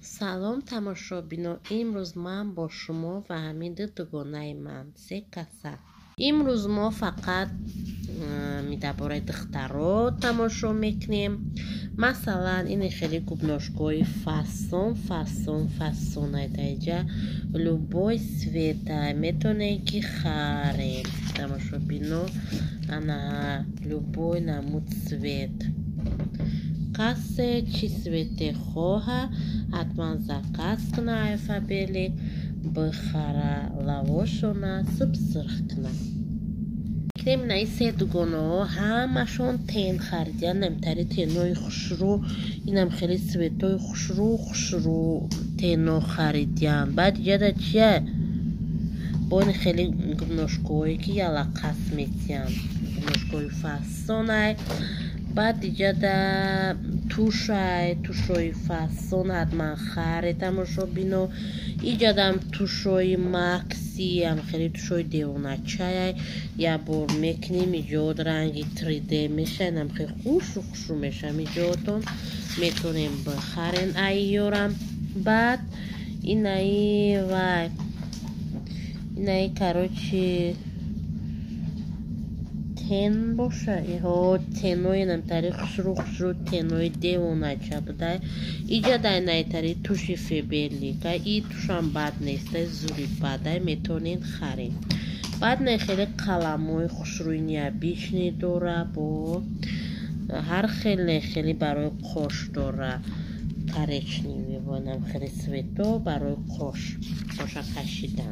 سلام تماشابینا، امروز من با شما و همین دوگانه من سه کسه. امروز ما فقط درباره دخترها تماشا میکنیم. مثلا این خیلی گوبناشگوی فاسون ایجا لوبوی سویتا میتونه که خریم تماشابینا انا لوبوی نمود سویت کسی چی سویت خواه حتما заказ کنه الفابلی بخره لواشونه سبسرخ کنه. کریم نای سه دوگانه همشون تین خریدن نمتری تینوی خوشرو اینم خیلی سویتوی خوشرو تینو خریدن. بعد جدا چیه با این خیلی گمناشگوی که یالا قسمیتین گمناشگوی فاسونه. بعد دیگه دا توشوی فاسون حتما خرید تماشابینو. اینجا دم توشوی ماکسی هم خیلی توشوی دیونه چای یا بر میکنیم اینجا رنگی 3D میشه هم خیلی خوش میشه اینجاتون میتونیم بخرین ایورم. بعد اینایی کاروچی تن باشه ها تنوی نمتری خوشرو تنوی دیونه چه بده اینجا دای تری توشی فیبلی که این توشم بد نیسته زوری بده میتونین خرین. بعد نه خیلی قلموی خوشروی نیابیشنی دوره با هر خیلی برای خوش دوره کارچنی میبونم خیلی سویتو برای خوش باشه کشیدن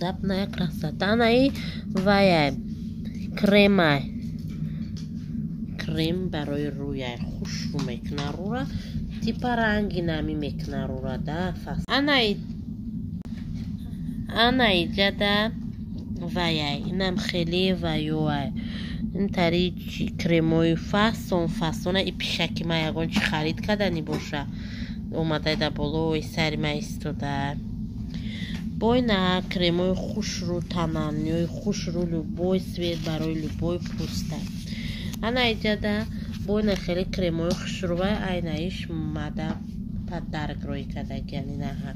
زبنای красота و کریم برای روی خوش رو میکنه رو را تیپ رنگی نمی میکنه رو را ده فست انا جدا اینم خیلی ویوه این تری کریموی فاسونه ای پیشکی ما یگون چی خرید کدنی باشه اومده ده بلوی سری ما ایستوده بای نه کریموی خوش رو تنانیوی خوش رو لوبوی سوید برای لوبوی پوسته. انا ایجا ده بای نه خیلی کریموی خوش رو اینایش ماده پد درگ روی کده گنی نه ها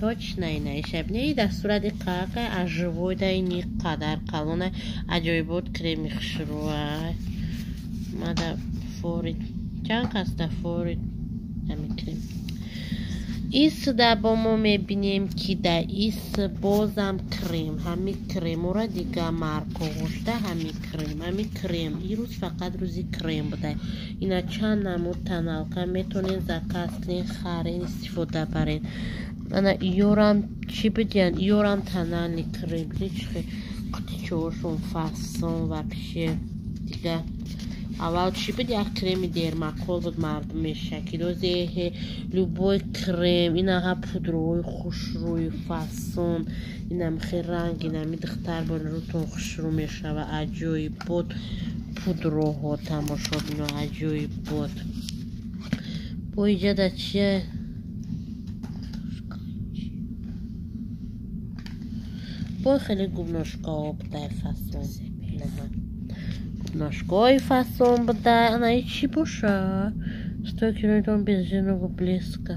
توچ نه اینایش ابنه ای در صورت قاقه اجوی ده اینی قدر قلونه اجوی بود کریمی خوش رو ماده فورید چند قصده فورید همین کریم ایس دا با ما میبینیم که دا ایس بازم کریم همی کریم را دیگه مارکو گوشته همی کریم ای روز فقط روزی کریم بوده. اینا چند نمود تنالکه میتونین زکاس کنین خرین استفاده برین. انا ایورم چی بدین ایورم تنالی کریم هیچ قطعی چوشون فاسون و پیشه دیگه اول چی بدی اخ کریمی دیر مکول بود مردمش شکیدوزه لوبوی کریم اینا ها پودروی خوش روی فاسون اینم خیلی رنگ اینمی دختر بان روتون خوش رو میشه و عجوی بود پودرو ها تماشا بینو عجوی بود بای جدا چیه بای خیلی گوبناشگاه بده فاسون ناشگاه فاسون بده انا چی باشه 100 کیلومتر بنزینو близко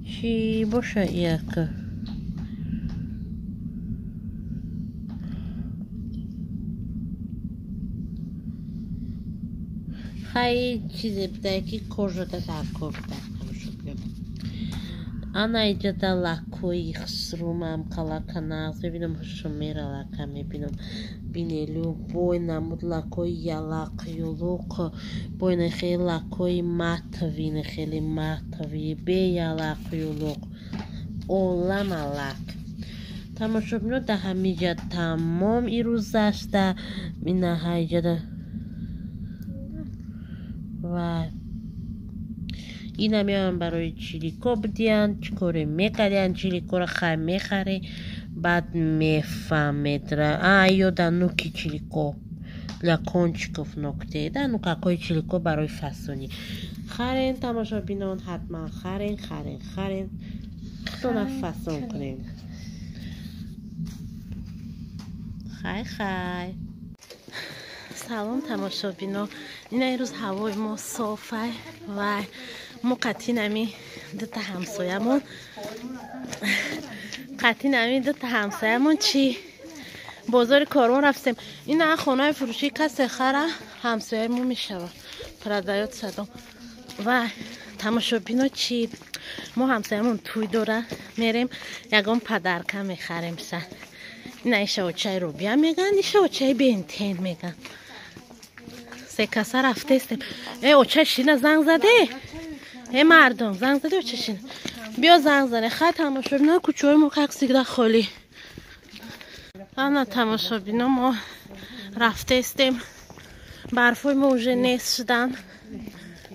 چی باشه یک خیلی چیزی بده که کجا در کار بده انا ایجا دا لاکوی خسرومم کلاکناز ببینم هشمیره لاکا میبینم بینیلو بای نمود لاکوی یالاق یولوق بای نخیلی لاکوی ماتوی نخیلی ماتوی بی یالاق یولوق اولم لاک تماشا بینو ده همیجا تمام ای روز داشته اینه هایجا ده و این هم برای چیلیکو بدین چکوری میکردین چیلیکو را خواهی میخری بعد میفهمید را ایو دا نوکی چیلیکو لکنچکوف نکته دا نوکاکوی چیلیکو برای فاسونی خرین تماشا بینون حتما خرین خطونا فاسون کنیم خای سلام تماشا بینون این روز هوای ما صافه وای ما قطعی نمی دوتا همسایمون چی بازار کاروان رفتیم. این خانه فروشی کسی خره همسایمون میشود پردایات صدام. و تماشابینا چی ما همسایمون توی دوره میریم یکم پدرکه میخریم سن. این ایشه اوچه رو بیا میگن ایشه اوچه بینتین میگن. سه کسا رفته استیم. ای اوچه شینه زنگ زده. ای مردم زنگ زده اوچه شینه بیا زنگ زنه خواهی تماشابینا کچوی ما ککسیگده خالی. انا تماشابینا ما رفته استیم برفای ما اوژه نیست شدن.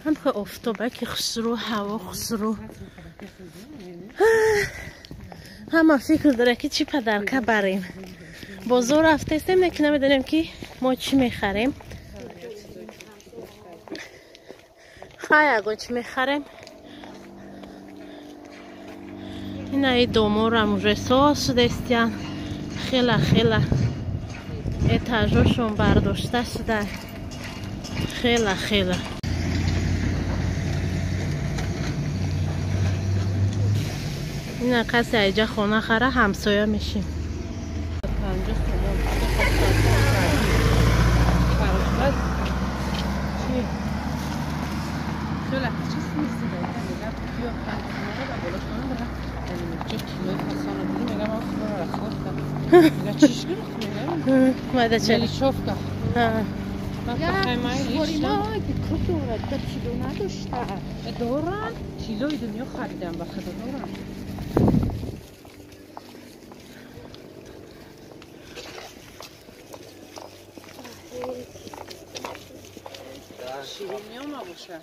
هم که افتابه که خسرو هوا خسرو همه فکر داره که چی پدرکه بریم. بازار رفته استیم نکی نمیدونیم که ما چی میخریم. خواهی اگه چی میخریم. این ای دومور هم اوژه ساس شده استیان. خیلی اتاجاشون برداشته شده. خیلی این کسی اینجا خونه خره همسایه میشیم. ماذا ملی شفته دوران کیلوی دنیا خریدم به خدا دوران شیرینی هم نباشه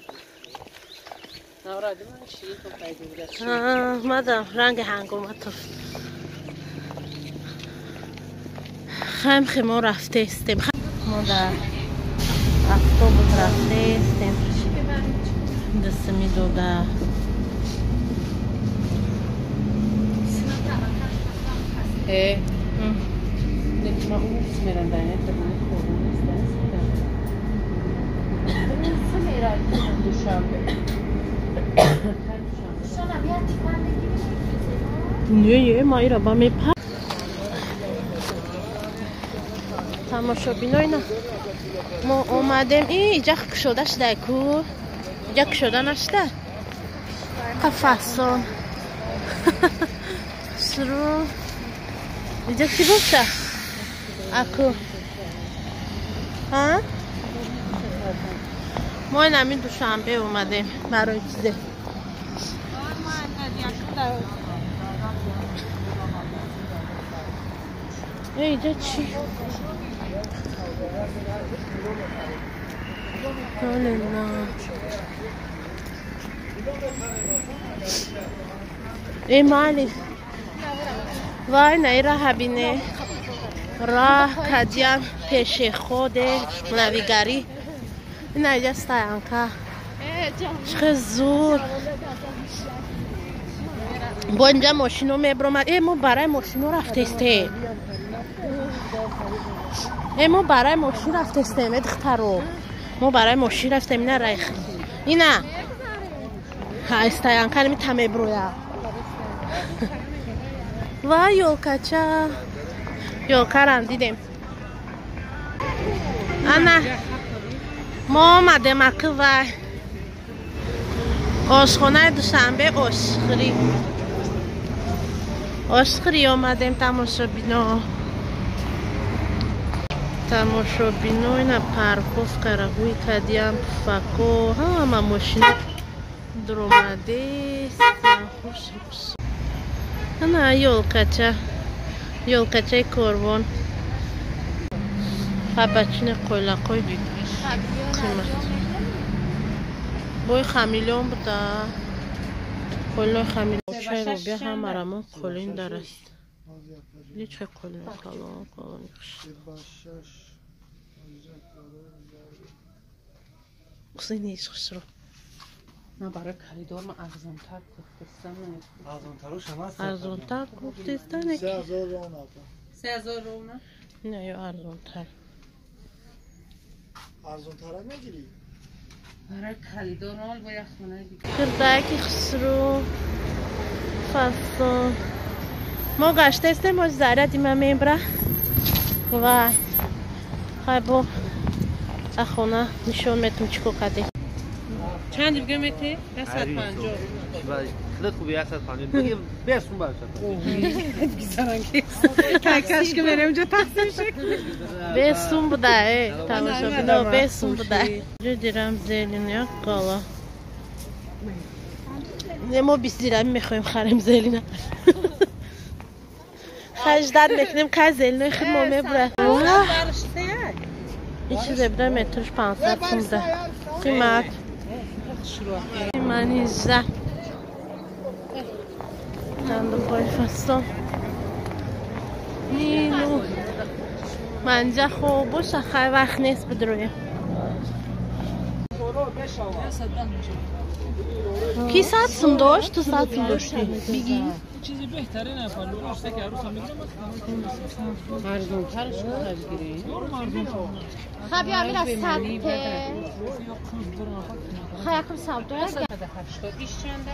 نوراده من شیرین تو پیدا بوده مادم رنگ هنگومت خیلی ما رفته استیم. ما در اتوبوس رفته استیم دست میدوده. ما اون میرن دنیا تبونه خورده نیست دست میرن دوشنبه نه ما ایرا با میپر تماشابینا اینا ما اومدیم اینجا کشوده شده کو اینجا کشوده نشده قفصان سرو اینجا چی باشه اکو ها ما این همین دوشنبه اومدیم برای چیزه اینجا چی ای مالی وای نه راه بینه راه کدیم پیش خود نویگری این اینجا ستایانکه چه زور با اینجا ماشینو میبرم. ای ما برای ماشینو رفته استیم. ما برای ماشین رفته استیم ادخترو ما برای ماشین رفتیم اینا رایخ اینا ها استایانکه نمی تمه برویا وای یولکچه یولکه رم دیدیم. انا ما آمدیم اکه وای آشخانه دوشنبه آشخری آمدیم تماشابینا اینا پرکوف کرهوی کدیم فکو همه ماشین درامده خوش انا یولکچه کاروان خبچین قلقای قیمت بای خمیلون بوده قلقای خمیلون چای رو بیا هم مرمون قلین درست یه چه قلین قلین قصی نیست خسرو نه برای خریدار من ارزان‌تر گفتستم ارزان‌تر گفتستن 3000 رون 3000 رونه نه یا ارزان‌تر ارزان‌تر هم نگیری برای کلیدارال باید خونه دیگه خردکی خسرو فصل ما گشته استیم از زاره دیمه میبره و خواهی با اخونه نشون میتونم چکو قدی چند دیگه میتی؟ 150 خیلی خوبی 150 بگیم برسون برسون بیزارن که تکش که بریم اونجا تقسیم شکل بسون بوده تماشا بینا بسون بوده جو دیرم زیلین یا قالا ما 20 دیرم میخوایم خریم زیلینه خجدت میکنیم که زیلینه خیلی مامه بره این چیزه بده مترش 500 سونده قیمت من 18 دندون پای فستان نیلو منجا خوب باشه خیلی وقت نیست بدرویم کی ساعتسın داشت؟ تو ساعتسın داشتی؟ بگی چیزی بهتره نه پالو راسته که عروس هم میگم ارزون ترش رو بگیری خب یا میره سبته خب یکم سبت داره 80 چنده؟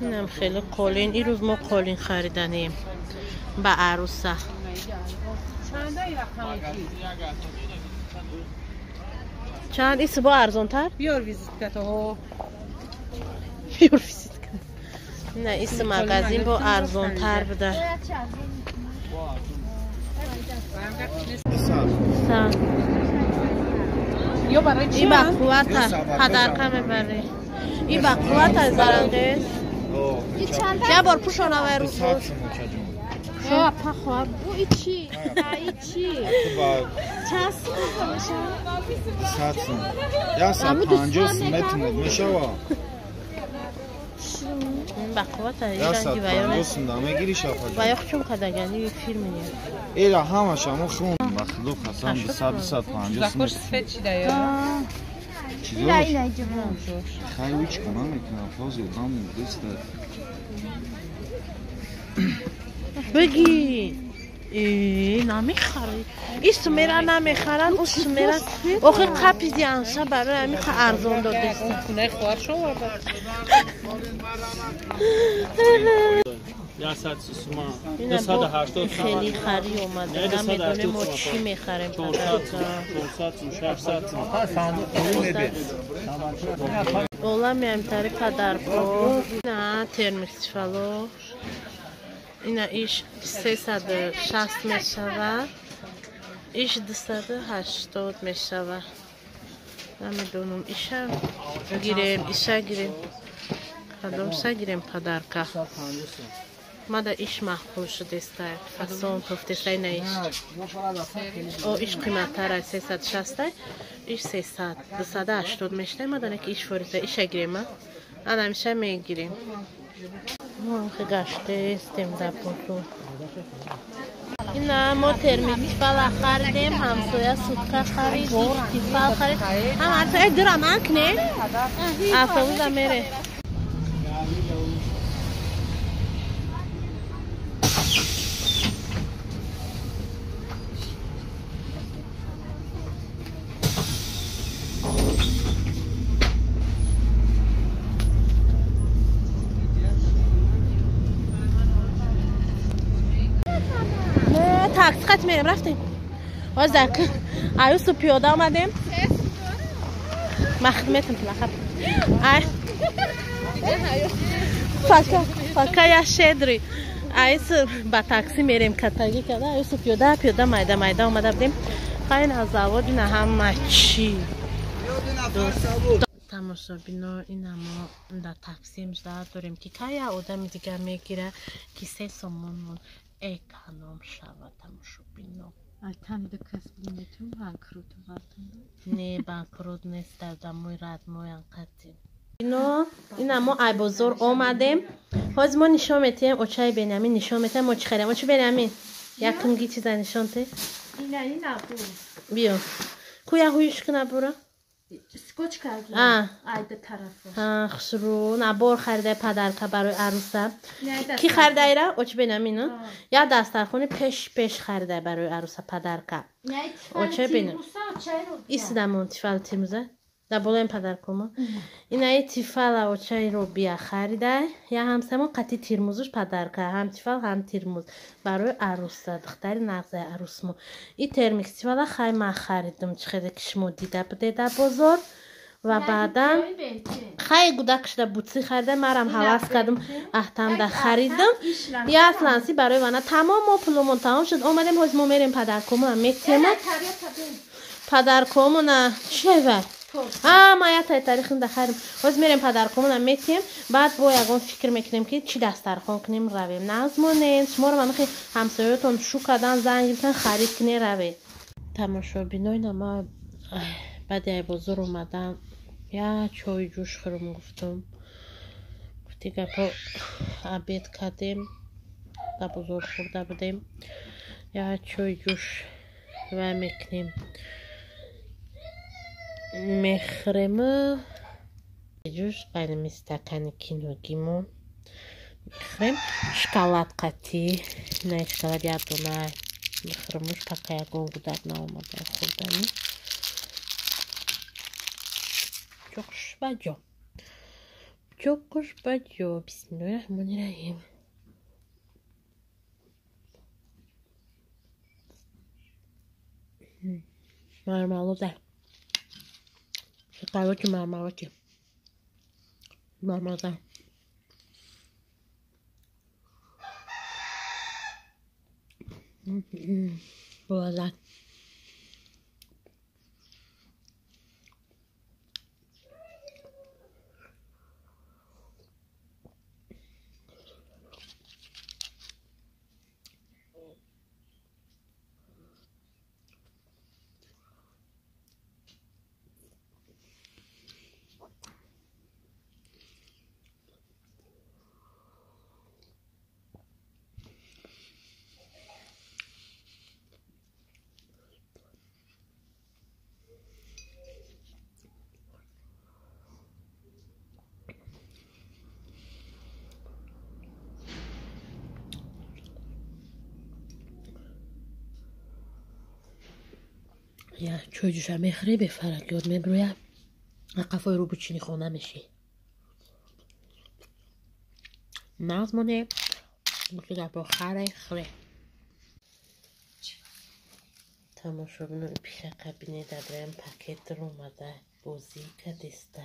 اینم خیلی قولین این روز ما قولین خریدنیم با عروسه چنده ای رقم چند ایسی با ارزون تر؟ بیار ویزیت کتا ها بیار ویزیت کتا نه ایسی مغازین با ارزون تر بده یا برای چی این بقوات پدرکه میبری این بقوات از برنگیز یه بار پوشانه وی رو پوش ها پخواب او ای چی؟ ای چی؟ چند سون میشه؟ 100 سون یا 150 سون میتونید میشه و این بقوات از یا این رنگی 150 سون دا میگیری شافا و یک چون کدگلی یک فیلمیه ایلا همش همون خون مخلوق هستم 250 سون زکاش سفید چی داره؟ چیزاش خیلی هیچ کنم میکنم فازی هم دست بگی نمیخری این سومیره نمیخرن اون سومیره آخه قپی دیانشه برای همیخه ارزان داده خونه خوار شو برده 100 سوما این 280 خیلی خری اومده نمیدونیم ما چی میخریم 400 600 اولا میامتاری پدر با نه ترمیکس فلوش اینا ایش 360 میشود ایش 280 میشود نمیدونم ایشم گیریم ایشا گیریم کدومشا گیریم پدرکه ما دا ایش محفوظ شده است فصل پفتش اینا ایش او ایش قیمت تر از 360 ایش 300 280 میشته ما دانه که ایش فوریته ایشا گیریم آن همیشه میگیریم ما خیلی گشته استیم در پوتو اینا ما ترمیکفال خریدیم همسویا سودکا خریدیم تیفال خرید هم حتی ای درام اکنه افروزا میره تاکسی خط میریم رفتیم و زکر عروس و پیاده آمدیم مخدمتم تلخب فکر یا شدری عروس با تاکسی میریم کتاگی کرده عروس و پیاده مایده آمده بودیم خیلی از زواد این همه چی تماشا بینا این ما در تاکسی امجده داریم که که آدم دیگر میگیره که 3 سومون اکنام شود تماشا بینا تن دو کس بینیتون بانکروت بارتون نه بانکروت نیست در دموی ردموی انقدر اینا ما ای بزرگ آمدیم باز ما نشان میتیم اوچای بنیامین نشان میتیم ما چی خیریم ما چی بنیامین یکم گی چیزا نشان تی اینا بود بیا کویا هویش کنه برا سکوچ کردم ایده طرفش خسرو نبار خریده پدرکه برای عروسه کی خریده ایره؟ اوچ بینم اینو یا دسترخوان پیش خریده برای عروسه پدرکه اوچ بینم ایسی دمون تیفال تیموزه دا بولیم پدرکومو اینه تیفال اوچای رو بیا خریده یا همسمون قطی تیرموزش پدرکه هم تیفال هم تیرموز برای عروسه دختری نغزه عروسمو این ترمیکس تیفالا خیلی من خریدم چخیده کشمو دیده بزرگ و بعدا خیلی گودکش دا بوتسی خریده مرم حواس کردم احتم دا خریدم یا اصلانسی برای وانا تمام و پلومون تمام شد اومدیم هزمو میریم پدرکومو هم میتیمو پدرکومو نه چه ما یه تاریخ دخریم باز میریم پدرکومون هم میتیم بعد با یکون فکر میکنیم که چی دسترخوان کنیم رویم نظمونه شما رو من خیلی همسایتون شو کردن زنگ گفتن خرید کنی رویم تماشا بینوین اما بعد یه بزرگ اومدم یا چای جوش خورم گفتم گفتی که پا عبید کردیم دا بزرگ خورده بودیم یا چای جوش و میکنیم میخوریم جوش باید استکان کینوگیمو میخوریم شکلات قطی نه شکلات یادونه میخوریمش پاکه یکون گودک نامده خوردنی چوکش بجو بسم الله الرحمن الرحیم مرمالوده شکلاتی مرمالوده بلد یا چوی جوشم میخوری به فرق یاد میبرویم قفای رو بچینی خونه میشی نازمونه بکی در با خره تماشا بینو پیش قبینه دادرم پاکت رو اومده بوزی که دسته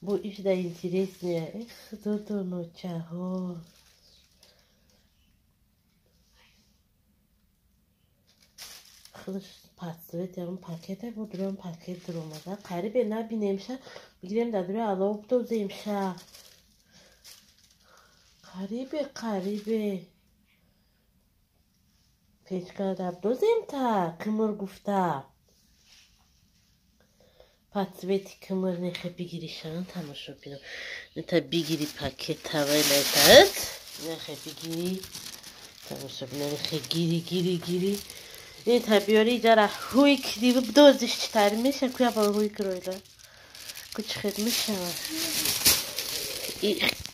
بو ایش دا اینتیریس نیه ایخ دو نوچه ها خودش پسویت یارم پاکته بود درم پاکت رو اومده قریبه نبینیم شه بگیریم دادروی علاوه بدوزیم شه قریبه پیچکا دب دوزیم تا کمر گفته پسویتی کمر نخه بگیری شان تماشا بینم نتا بگیری پاکت هوای نتت نخه بگیری تماشا بینم نخه گیری این تبیاری جاره هوی کدی بدوزش چطوری میشه که با هوی کرویده کچ خید میشه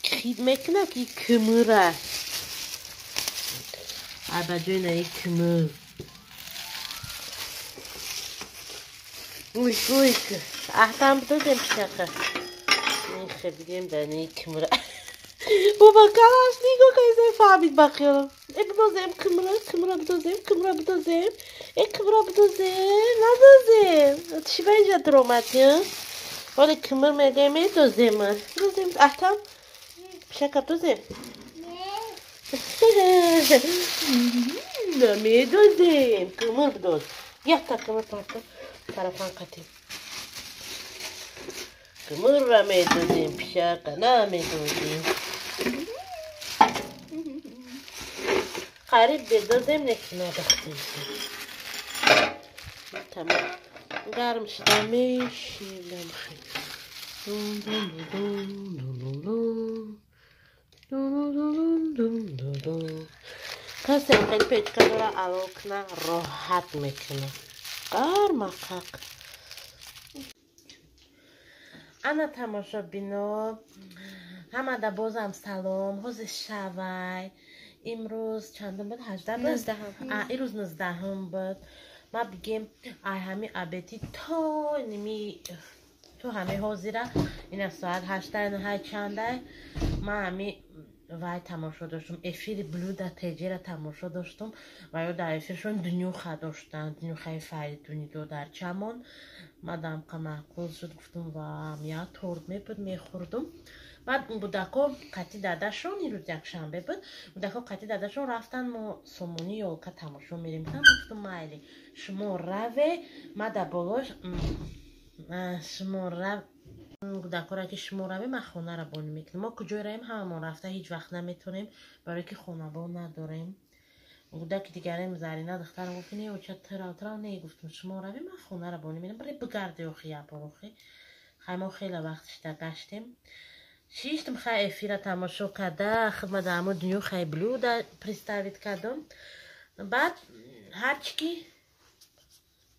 خید میکنه که کمره عبجوی نه کمر اوی احتام بدوزیم شکر میخه بگیم دنه کمره بابا کلاش نیگو که ایزای فهمید بخیارم بدوزیم کمره بدوزیم ندوزیم چی با اینجا درومتی ولی کمر میگه میدوزیم احتام شکر دوزیم نمیدوزیم کمر بدوز یه تا کمر پارتا طرفان قطیم کمر را میدوزیم پیشاکا نمیدوزیم قریب بدوزیم نکنه بختیم تمام گرم شده میشیلم خیلی کسی خیلی پیچکا داره علاق نه راحت میکنه گرم حق انا تماشابینو همه بازم سلام حوز شوی امروز چندم بود 18 بود 19 این روز 19 هم بود ما بگیم ای همه ابتی تا نمی تو همه حاضره این ساعت 8 چنده ما همه وای تماشا داشتم افیر بلو در تجیره تماشا داشتم و یا در افیرشون دنیوخه داشتن دنیوخه فریدونی دو در چمون مادام قماقوز شد گفتم و میا تورد میبود میخوردم بعد بودکو قطی دادشون این روز یک شنبه بود بودکو قطی دادشون رفتن ما سومونی یولکا تماشا میریم تم گفتم مایلی شما روه ما در بالاش شما روه دکورا که شما روی ما خونه را بانی میکنیم ما کجای راییم همه رفته هیچ وقت نمیتونیم برای که خونه با نداریم بوده که دیگریم زرینه دخترم گفت نه و چه ترا نه گفتم شما روی ما خونه را بانی میکنیم برای بگرده و خیلی بروخی ما خیلی وقتش در گشتیم شیشتم خیلی افیره تماشا کرده خدمت همه دنیا خیلی بلو در پریستاوید کردم بعد هرچی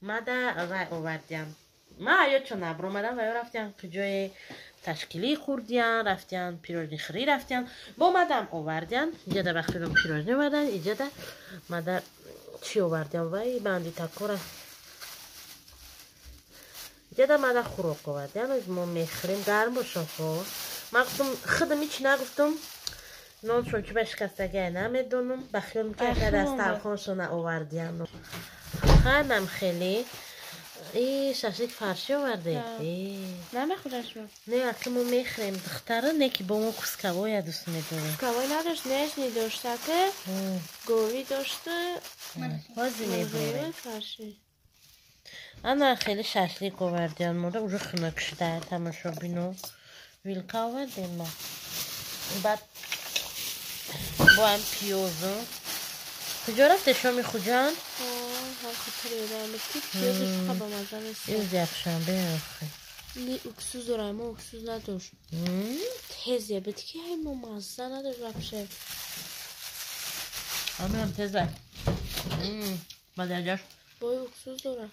ما در آوردیم ما یا چون نبرو مدم و یا رفتیم که جای تشکیلی خوردیم رفتیم پیروزنی خری رفتیم با مدم آوردیم اینجا در وقتی رو پیروزنی آوردن اینجا در مدر چی آوردیم و این بندی تکوره اینجا در مدر خوراک آوردیم از ما میخریم گرم باشم خور من گفتم خودم هیچ نگفتم نون چون که بشکستگی نمیدونم بخیال میکنم که از تلخانشون آوردیم خیلی خیلی ای شاشلیک فرشی آورده نه خودش رو نه اصلا ما میخریم دختره نه که با ما کسکوای دوست میداره کسکوای نداشت نشنی داشته که گوری داشته بازی میباره فرشی انا خیلی شاشلیک آوردیم مورد اونجا خونه کشیده تماشا بینو ویلکا آوردیم ما بعد با هم پیوزم کجا رفته شامی خوجان؟ ها خطری دارمتی پیازش خواه با مزه نیست این یک شنبه آخه لی اکسوز داره ما اکسوز نداشت تیزیه بهتی که ما مزه نداشت رفشه همه هم تیزه مدرجاش بای اکسوز داره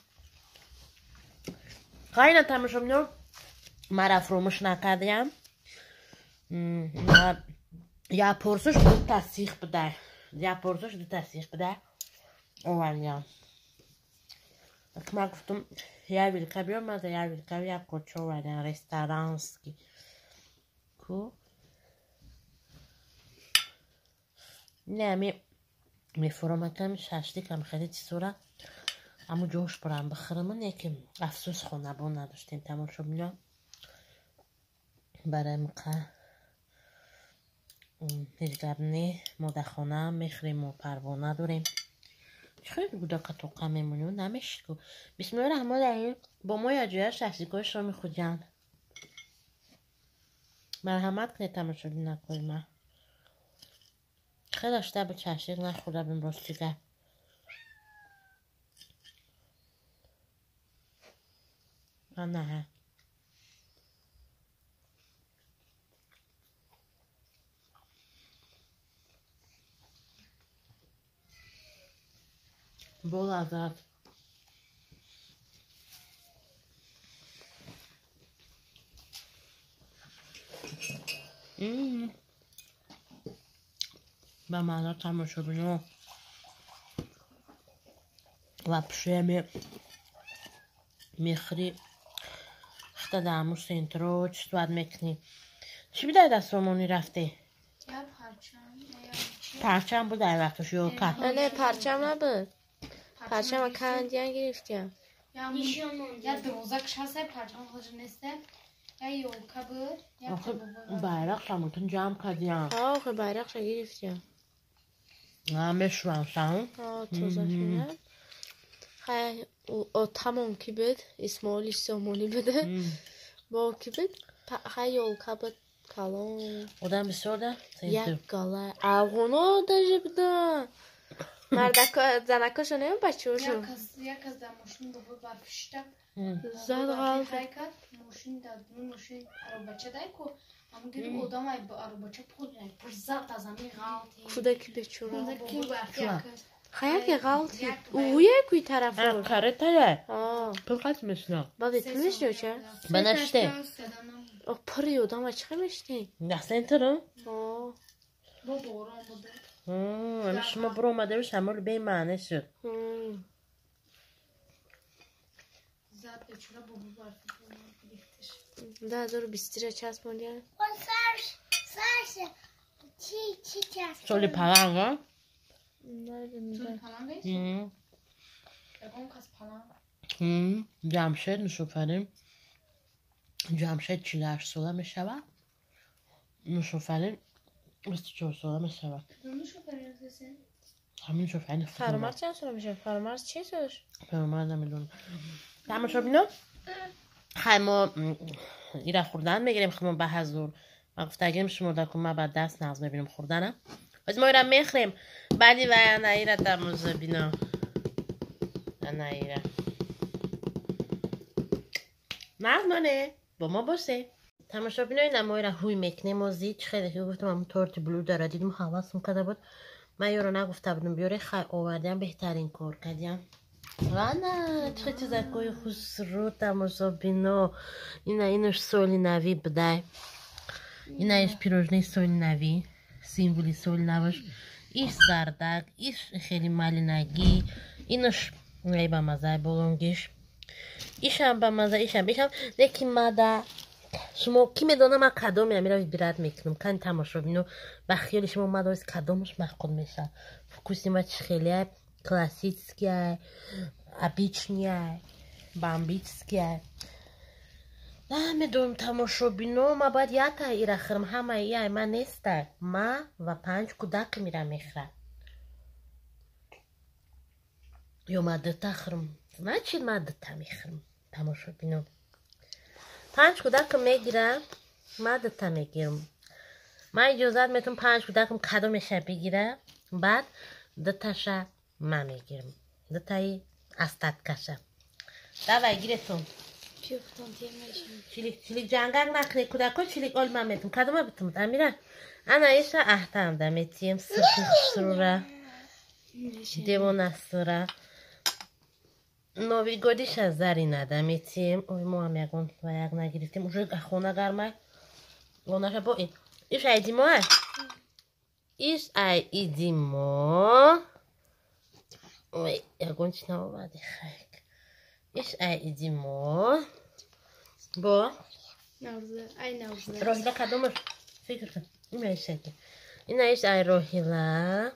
خیلی تماشا بینو من رفرومش نکردیم یا پرسش دو تصیح بده یا پرسش دو تصیح بده اوانیم من گفتم یا ویلکا بیام من یا ویلکا یا کوچه اوانیم رستورانسکی کو نه میفرم کم شاشلیکم خیلی چیزورا اما جوش برام بخرم نه که افسوس خونه با نداشتیم تماشا بینو برای مقه هیچگرنی ما در خانه هم میخریم و پروانه داریم خیلی بوده که توقع میمونیم نمیشکو بسم الله الرحمن الرحیم با ما یا جویا شخصیکای شامی خودجان مرحمت کنید تماشا نکنیم خیلی داشته به چشیق نخورده بیم راستیگه نه بول ازاد به معنا تماشا بینو و پشه میخری خطا دامو سینترو چی باید میکنی چی بیده دست رومونی رفته؟ یا پرچم بود در وقتش یوکا نه پرچم نبود پرچم کندیان گرفتیم یا دوزاکش هسته پرچم خودش نسته یا یولکا بود یا bayrak samutun cam kadiyan. آخه bayrak شا گرفتیم همه شوانسان توزاکونه خیلی o tamam ki بود اسماعیل سامونی بوده با کی بود خیلی یولکا بود کلان Odan bir sor da. یک گاله اوغونا داجه بودن زنکاشو نمیم بچه‌هاشو یک از در ماشین بود برفشته زد غلط ماشین داد ماشین arabacı da ko ama gidip odama arabacı pul yani zat az ami غلطی کودکی بیچاره کودکی خیلی غلطی اویه کوی طرف رو Kareta آه Pılkat mısın? با بیتونش رو چه؟ Ben işte. O pırıyordum açıklamıştın. Nasıl enterim? آه بابا آرام بوده Ama şuma broma demiş ama be manesi. هم. زد به چرا بابا برفی کنم بریختش ده دور بیستیره چسبون ya. Soli paran ha? تو پلان بیش؟ اگه کس پلان Cemşet Nuşufer'in Cemşet Çiler Sula meşava Nuşufer'in Mıstıçor Sula meşava دونشو پرنسسه Hamin Nuşufer'in فرامرز چند سال میشه؟ فرامرز چی سالش؟ Feromar نمیدونم Tamam شو بینو خیلی ما ایره خوردن بگیریم خیلی ما به حضور ما گفته گیریم شما در کن ما بعد دست نغز ببینیم خوردنم باید ما ایره میخریم بعدی و انا ایره تموز بینو انا ایره نغز مانه با ما باشه تماشا بینوی نمایی را هوی مکنه موزید خیلی که گفتم همون تورت بلو داره دیدیم حواسم کرده بود من یه رو نگفته بودم بیاره خیلی آوردیم بهترین کار کردیم وانا چه چیزای خسرو تماشا بینو اینش سولی نوی بدای اینش پیروژنی سولی نوی سیمبولی سولی نوش ایش زردک ایش خیلی مالینگی اینش نی با مزای بولونگیش ایشم با مزای ایشم نکی مادا شما کی میدونه من کدوم میرم بیرات میکنم کن تماشا بینو با خیلی شما مادرس کدومش مخکود میشه فکوسی ما خیلی классические, обычные, бомбические. Да, ми думаем, тамошо бино, ма бад ята ира храм, хама ия, ма неста. Ма ва 5 кудак мира мехра. Ё ма дыта храм. Значит, ма дыта мехрам. Тамошо бино. 5 кудак мегира, ма дыта мегирам. Ма иҷозат метум 5 кудакам кадомеша бигира, баъд дыташа ما میگیرم دتایی استاد کشه давай گیرتون چیلیک جنگل نکنه کودکو چیلیک آل من میتونم کدومه بتونم امیره انا ایشا احتام دمیتیم سرخ دیوان استوره نوی گودیش از زری ندمیتیم اوی ما هم یکون و یک نگیرتیم اوشو خونه گرمه گوناشه با این ایش ایدیموه ایش ایدیمو Ой, я гончина воды хайк. Иш идимо. Бо. Навза, ай навза. Рохила кадомаш. Фикр. Има ишеки. Ина иш рохила.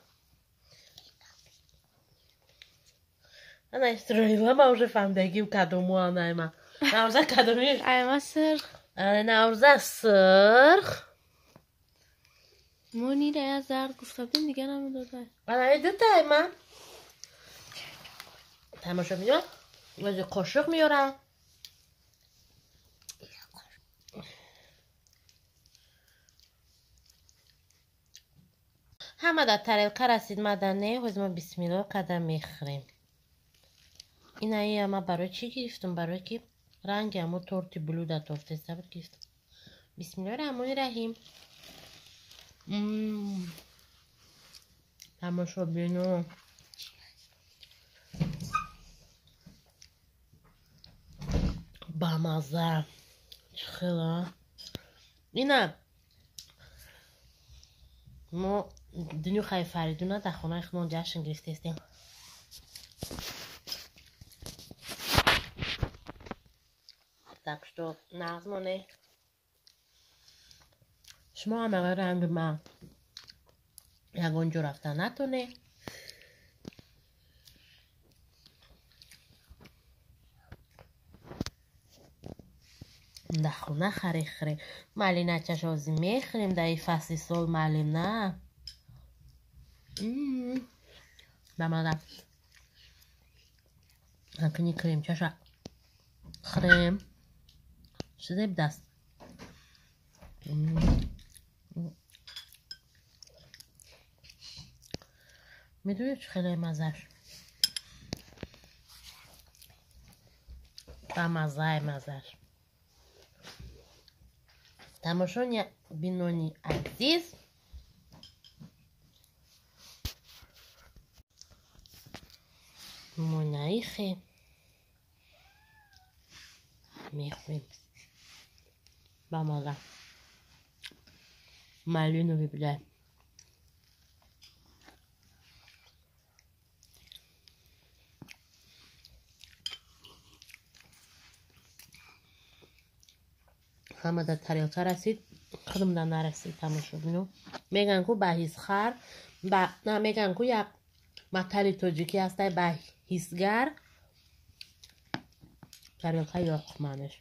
Она иш рохила, ма уже фамдегим кадому анайма. Навза кадомиш. Айма сырх. Навза сырх. مونی را از زرد گفتم دیگه نمیداده انا ایدتای ما تماشا میدونم ولی قاشق میارم همه در طریقه رسید مدنه و ما بسم الله قدم میخوریم این ای ما برای چی گرفتم برای که رنگ همو تورتی بلو در تورتی سبت گرفتم بسم الله الرحمن الرحیم تماشا بینو با مزه خیلی اینه ما دنیو خیلی فریدونه در خونه خیلی جشن گرفته استیم так что نظمانه شما هم اگر رنگ من یگونجا رفتن نتونه در خونه خری مالینه چشازی میخریم در این فصل سال مالینه بمادم هکنی کریم چشا خریم شده بدست میدونی چه خیلی مزهش با مزهش تماشون بینونی عزیز منایخه میخوریم با مالا مالینو ببینه همه در تریاکا رسید خودمون نرسید تماشا بینو میگن که بهیزخر نه میگن که یک مطلی توجیکی هسته بهیزگر تریاکا یاق منش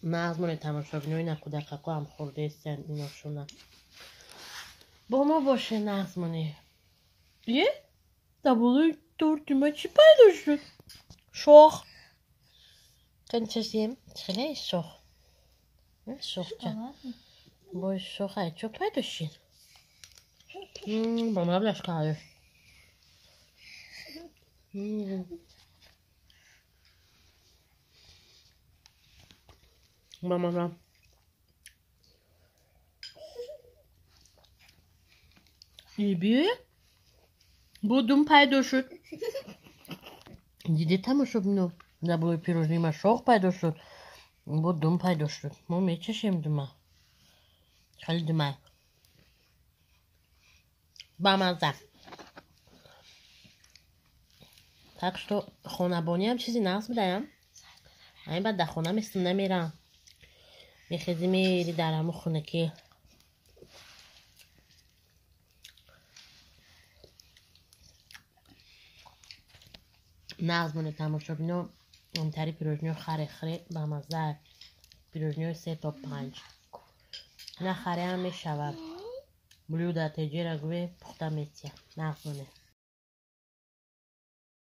نظمون تماشا بینو این کودکاکو هم خورده ایستن اینا شونه با ما باشه نظمونه یه دبولوی دورتیما چی پیدا شد شوخ کنچشیم خیلی شوخ شوخ چه باید شوخ های چوک پیدا شید با ما بلش کاره با ما بیه بودم پیدا شد دیدی تماشا بینو دبوی پیروزی ما شوق پیدا شد بودم پیدا شد ما میچشیم دومه خیلی دومه با مزه تاکش تو خونه بانی هم چیزی نقص بدهیم این بعد در خونه مثل نمیرم میخیزی میری در همون خونه که نقص مونه تماشا بینو امتری پیروزنیو خره با مزه پیروزنیو 3 تا 5 نه خره هم میشود بلو در تجیر اگوه پخته میتیه نقص مونه